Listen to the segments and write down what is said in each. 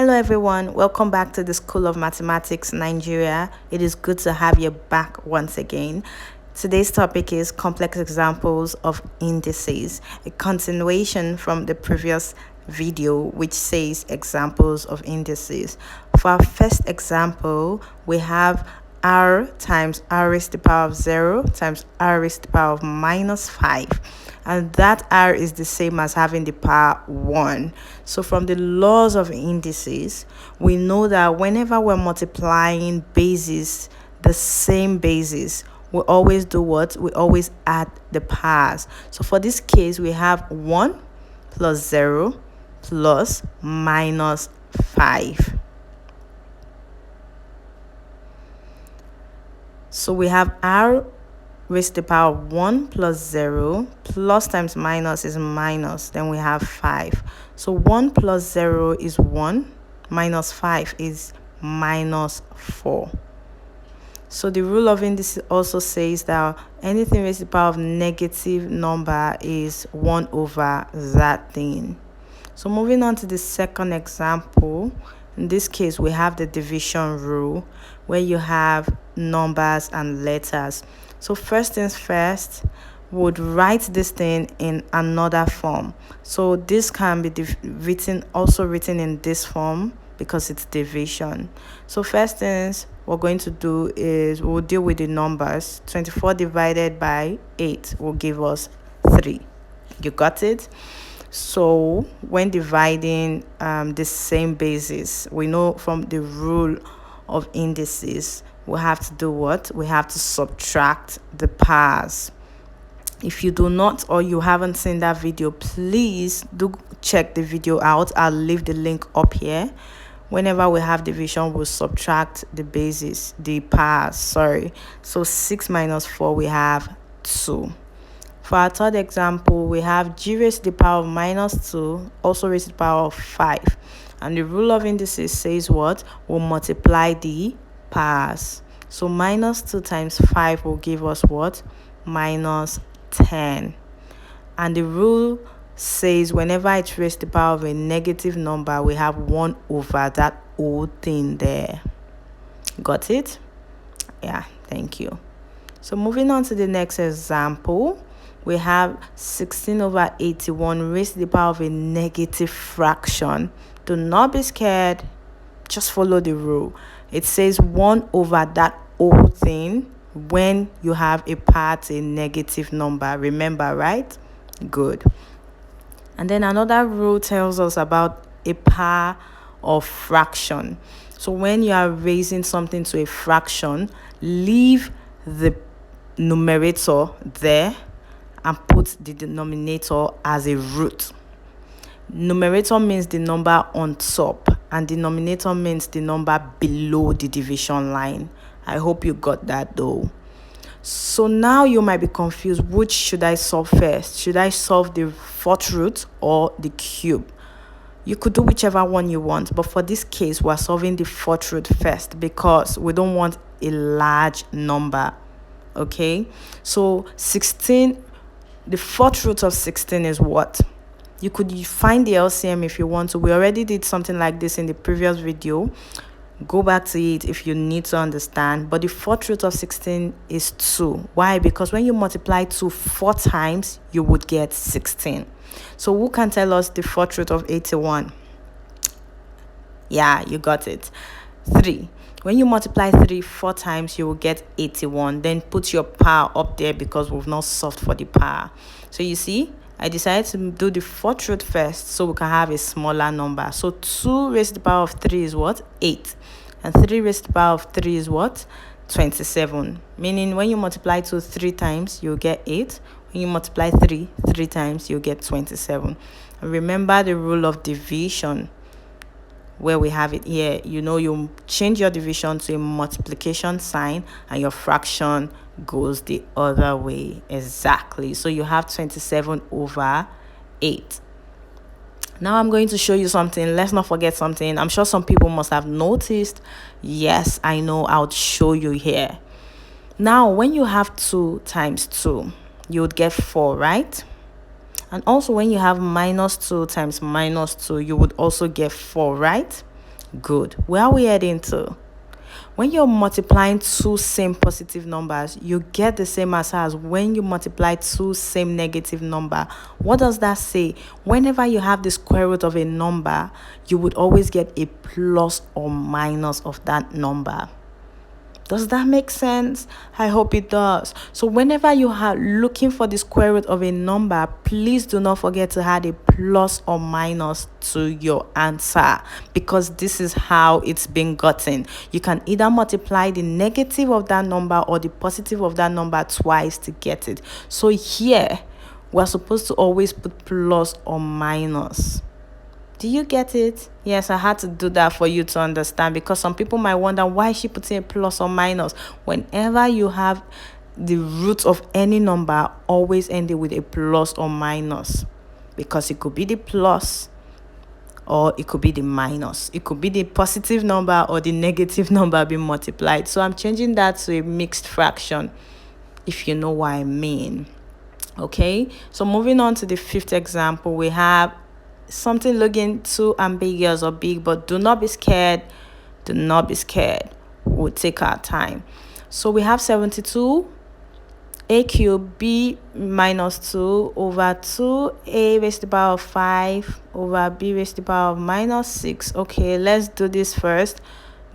Hello everyone, welcome back to the School of Mathematics Nigeria. It is good to have you back once again. Today's topic is complex examples of indices, a continuation from the previous video which says examples of indices. For our first example, we have r times r raised to the power of 0 times r raised to the power of minus 5, and that r is the same as having the power 1. So from the laws of indices, we know that whenever we're multiplying bases, the same bases, we always do what? We always add the powers. So for this case, we have 1 plus 0 plus minus 5. So we have r raised to the power of 1 plus 0, plus times minus is minus, then we have 5. So 1 plus 0 is 1, minus 5 is minus 4. So the rule of indices also says that anything raised to the power of negative number is 1 over that thing. So moving on to the second example, in this case we have the division rule where you have numbers and letters. So first things first, would write this thing in another form. So this can be written in this form because it's division. So first things we're going to do is we'll deal with the numbers. 24 divided by 8 will give us 3. You got it? So when dividing the same basis, we know from the rule of indices, we have to do what? We have to subtract the powers. If you do not, or you haven't seen that video, please do check the video out. I'll leave the link up here. Whenever we have division, we'll subtract the basis, the powers, sorry. So 6 minus 4, we have 2. For our third example, we have g raised to the power of minus 2, also raised to the power of 5. And the rule of indices says what? We'll multiply the powers. So minus 2 times 5 will give us what? Minus 10. And the rule says whenever it's raised to the power of a negative number, we have 1 over that whole thing there. Got it? Yeah, thank you. So moving on to the next example, we have 16 over 81 raised to the power of a negative fraction. Do not be scared, just follow the rule. It says 1 over that whole thing when you have a part a negative number. Remember, right? Good. And then another rule tells us about a power of fraction. So when you are raising something to a fraction, leave the numerator there and put the denominator as a root. Numerator means the number on top and denominator means the number below the division line. I hope you got that though. So now you might be confused, which should I solve first? Should I solve the fourth root or the cube? You could do whichever one you want, but for this case we're solving the fourth root first because we don't want a large number. Okay, so 16, the fourth root of 16 is what? You could find the LCM if you want to. We already did something like this in the previous video. Go back to it if you need to understand. But the fourth root of 16 is 2. Why? Because when you multiply 2 4 times, you would get 16. So who can tell us the fourth root of 81? Yeah, you got it. 3. When you multiply 3 4 times, you will get 81. Then put your power up there because we've not solved for the power. So you see, I decided to do the fourth root first so we can have a smaller number. So 2 raised to the power of 3 is what? 8. And 3 raised to the power of 3 is what? 27. Meaning when you multiply 2 3 times, you'll get 8. When you multiply 3 3 times, you'll get 27. And remember the rule of division where we have it here. You know, you change your division to a multiplication sign and your fraction goes the other way. Exactly. So you have 27 over 8. Now I'm going to show you something. Let's not forget something. I'm sure some people must have noticed. Yes, I know. I'll show you here. Now when you have 2 times 2, you would get 4, right? And also when you have minus 2 times minus 2, you would also get 4, right? Good. Where are we heading to? When you're multiplying two same positive numbers, you get the same answer as when you multiply two same negative number. What does that say? Whenever you have the square root of a number, you would always get a plus or minus of that number. Does that make sense? I hope it does. So whenever you are looking for the square root of a number, please do not forget to add a plus or minus to your answer, because this is how it's been gotten. You can either multiply the negative of that number or the positive of that number twice to get it. So here, we're supposed to always put plus or minus. Do you get it? Yes, I had to do that for you to understand, because some people might wonder why she putting a plus or minus. Whenever you have the root of any number, always end it with a plus or minus, because it could be the plus or it could be the minus. It could be the positive number or the negative number being multiplied. So I'm changing that to a mixed fraction, if you know what I mean. Okay, so moving on to the fifth example, we have something looking too ambiguous or big, but do not be scared. Do not be scared. We'll take our time. So we have 72 a cubed b minus 2 over 2a raised to the power of 5 over b raised to the power of minus 6. Okay, let's do this first.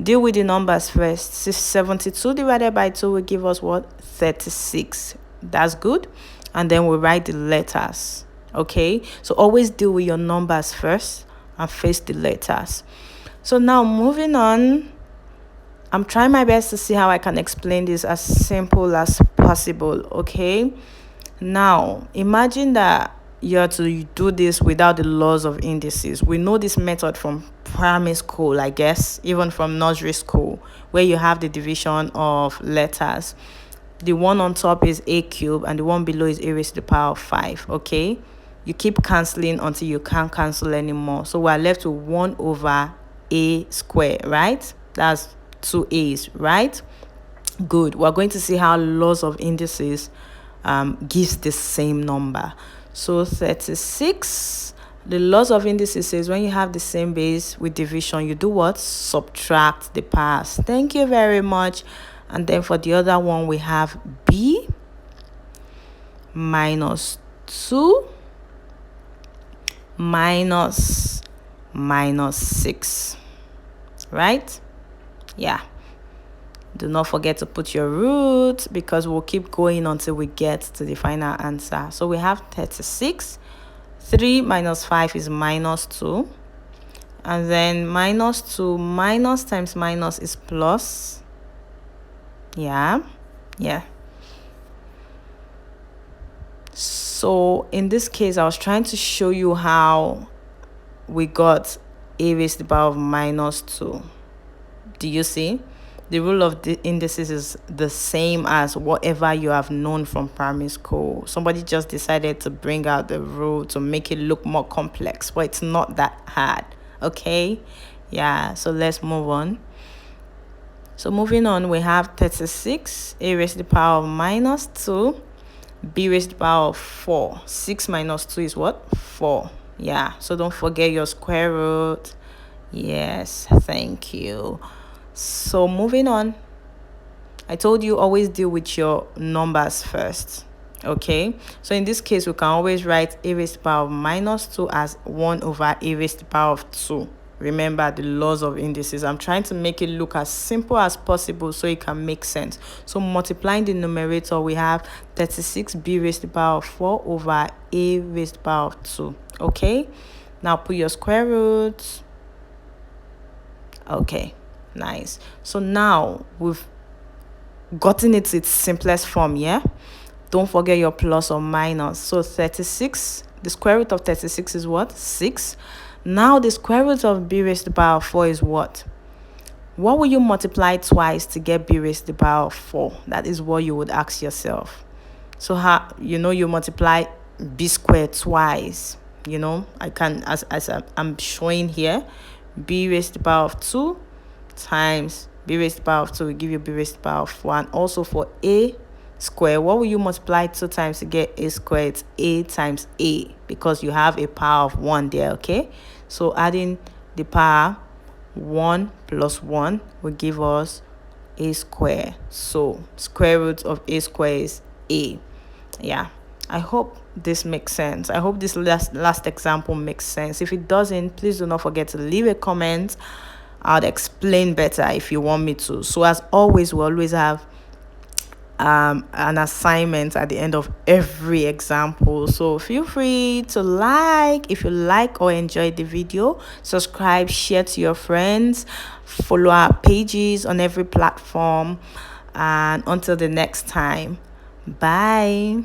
Deal with the numbers first. 72 divided by 2 will give us what? 36. That's good. And then we'll write the letters. Okay, so always deal with your numbers first and face the letters. So now moving on, I'm trying my best to see how I can explain this as simple as possible. Okay, now imagine that you have to do this without the laws of indices. We know this method from primary school, I guess, even from nursery school, where you have the division of letters. The one on top is a cubed and the one below is a raised to the power of 5. Okay, you keep cancelling until you can't cancel anymore. So we're left with 1 over a square, right? That's 2 a's, right? Good. We're going to see how laws of indices gives the same number. So 36, the laws of indices says when you have the same base with division, you do what? Subtract the powers. Thank you very much. And then for the other one, we have b minus 2 minus 6, right? Yeah, do not forget to put your root, because we'll keep going until we get to the final answer. So we have 36. 3 minus 5 is minus 2, and then minus 2 minus times minus is plus. Yeah. So in this case, I was trying to show you how we got a raised to the power of minus 2. Do you see? The rule of the indices is the same as whatever you have known from primary school. Somebody just decided to bring out the rule to make it look more complex, but it's not that hard. Okay? Yeah, so let's move on. So moving on, we have 36, a raised to the power of minus 2, b raised to the power of 4. 6 minus 2 is what? 4. Yeah, so don't forget your square root. Yes, thank you. So moving on, I told you always deal with your numbers first. Okay, so in this case, we can always write a raised to the power of minus 2 as 1 over a raised to the power of 2. Remember the laws of indices. I'm trying to make it look as simple as possible so it can make sense. So multiplying the numerator, we have 36b raised to the power of 4 over a raised to the power of 2. Okay, now put your square root. Okay, nice. So now we've gotten it to its simplest form. Yeah, don't forget your plus or minus. So 36, the square root of 36 is what? 6. Now the square root of b raised to the power of 4 is what? What will you multiply twice to get b raised to the power of 4? That is what you would ask yourself. So how you multiply b squared twice. I can, as I'm showing here, b raised to the power of 2 times b raised to the power of 2 will give you b raised to the power of 4. And also for a square, what will you multiply 2 times to get a square? It's a times a, because you have a power of 1 there. Okay, so adding the power 1 plus 1 will give us a square. So square root of a square is a. Yeah, I hope this makes sense. I hope this last example makes sense. If it doesn't, please do not forget to leave a comment. I'll explain better if you want me to. So as always, we always have an assignment at the end of every example. So feel free to like if you like or enjoyed the video, subscribe, share to your friends, follow our pages on every platform, and until the next time, bye.